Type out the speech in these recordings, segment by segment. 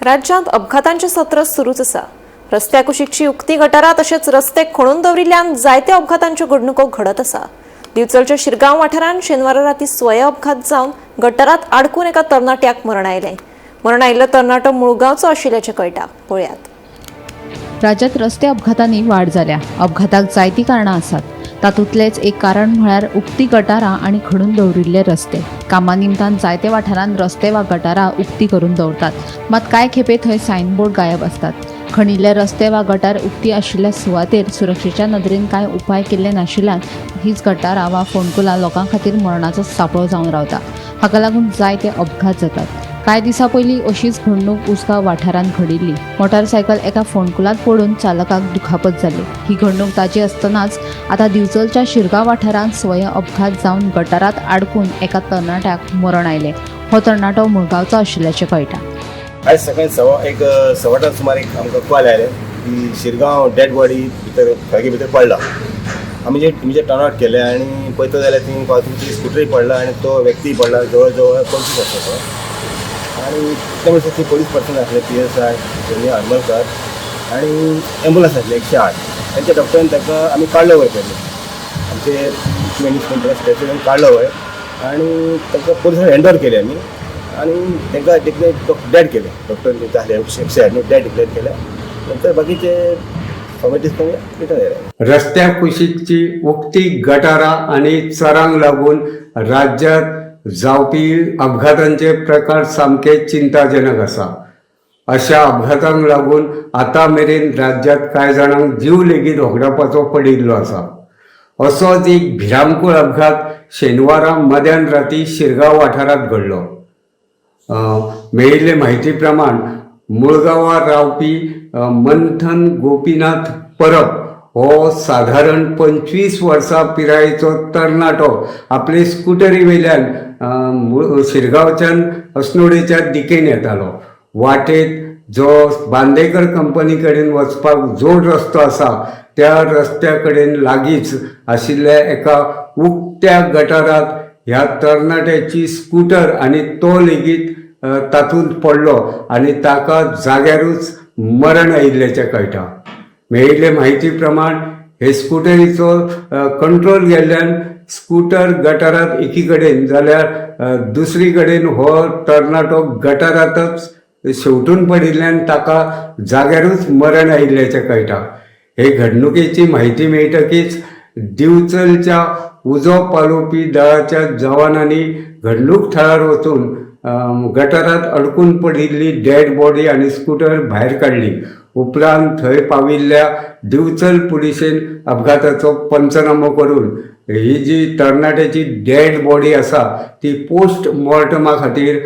राज्यांत अपघातांचें सत्र सुरूच आसा। रस्त्या कुशीकची उक्ती गटारां तशेंच रस्ते खणून दवरिल्ल्यान जायत्या अपघातांच्यो घडणुको घडत आसा। दिवचलच्या शिरगांव वाठारांत शेनवारा रातीं स्वय अपघात जावन गटारांत आडकून एका तरणाट्याक मरण आयलें। मरण आयिल्लो तरणाटो मुळगांवचो आशिल्ल्याचें कळटा। पळयात। राज्यांत रस्ते अपघातांनी वाड जाल्या। अपघाताक जायतीं कारणां आसात। तातूंतलेंच एक कारण म्हळ्यार उक्ती गटारां आनी खणून दवरिल्ले रस्ते। कामा निमतान जायत्या वाठारांत रस्ते वा गटारां उक्ती करून दवरतात, मात कांय खेपे थंय सायनबोर्ड गायब आसतात। खणिल्ले रस्ते वा गटार उक्ती आशिल्ल्या सुवातेर सुरक्षेच्या नदरेन कांय उपाय केल्ले नाशिल्ल्यान हीच गटारां वा फोंडकुलां लोकां खातीर मरणाचो सांपळो जावन रावता। हाका लागून जायते अपघात जातात। कांय दिसां पयलीं अशीच घडणूक उसगांव वाठारांत घडिल्ली। मोटारसायकल एका फोंडकुलांत पडून चालकाक दुखापत जाली। ही घडणूक ताजी आसतनाच आतां दिवचलच्या शिरगांव वाठारांत स्वय अपघात जावन गटारांत आडकून एका तरणाट्याक मरण आयलें। हो तरणाटो मुळगांवचो आशिल्ल्याचें कळटा। आज सकाळी सवाटां सुमार आमकां कॉल आयलें की शिरगांव डेड बॉडी भितर खळगे भितर पडला। आमी जे टर्न आउट केले आनी पळयता जाल्यार थंय तुमची स्कुटरय पडला आनी तो व्यक्तीय पडला, जवळ जवळ 25 वर्साचो। आनी त्यामुळे ती पोलीस पर्सन आसले, PSI हरमलकर आनी एम्बुलन्स आसले 108। त्यांच्या डॉक्टरान ताका आमी काडलो वयर केले, आमचे मॅनेजमेंट स्पेशलिस्ट काडलो वयर आनी ताका पोलिसांनी हँड ओवर केले आमी आनी तांकां डेड केले। डॉक्टर आसले 108 डेड डिक्लेअर केले। नंतर बाकीचे फॉर्मेलिटीज रिटर्न केले। रस्त्या कुशीकची उक्ती गटारां आनी चरांक लागून राज्यांत जावपी अपघातांचे प्रकार सामके चिंताजनक आसा। अशा अपघातांक लागून आतां मेरेन राज्यांत कांय जाणांक जीव लेगीत होगडावपाचो पडिल्लो आसा। असोच एक भिरांकूळ अपघात शेनवारा मध्यान राती शिरगांव वाठारांत घडलो। मेळिल्ले म्हायती प्रमाण मुळगांवां रावपी मंथन गोपीनाथ परब हो साधारण 25 वर्सां पिरायेचो तरणाटो आपले स्कुटरी वयल्यान शिरगांवच्यान अस्नोडेच्या दिकेन येतालो। वाटेत जो बांदेकर कंपनी कडेन वचपाक जोड रस्तो आसा त्या रस्त्या कडेन लागींच आशिल्ल्या एका उक्त्या गटारांत ह्या तरणाट्याची स्कूटर आनी तो लेगीत तातूंत पडलो आनी ताका जाग्यारूच मरण आयिल्ल्याचें कळटा। मेळिल्ले म्हायती प्रमाण हे स्कुटरीचो कंट्रोल गेल्ल्यान स्कूटर गटारांत एकी कडेन जाल्यार दुसरी कडेन हो तरणाटो गटारांतच शेवटून पडिल्ल्यान ताका जाग्यारूच मरण आयिल्ल्याचें कळटा। हे घडणुकेची म्हायती मेळटकीच दिवचलच्या उजो पालोवपी दळाच्या जवानांनी घडणूक थळार वचून गटारांत अडकून पडिल्ली डेड बॉडी आनी स्कूटर भायर काडली। उपरांत थंय पाविल्ल्या दिवचल पुलिशेन अपघाताचो पंचनामो करून ही जी तरणाट्याची डेड बॉडी आसा ती पोस्ट मॉर्टमा खातीर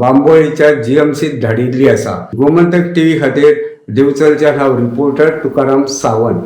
बांबोळेच्या GMCत धाडिल्ली आसा। गोमंतक TV खातीर दिवचलच्या हांव रिपोर्टर तुकाराम सावंत।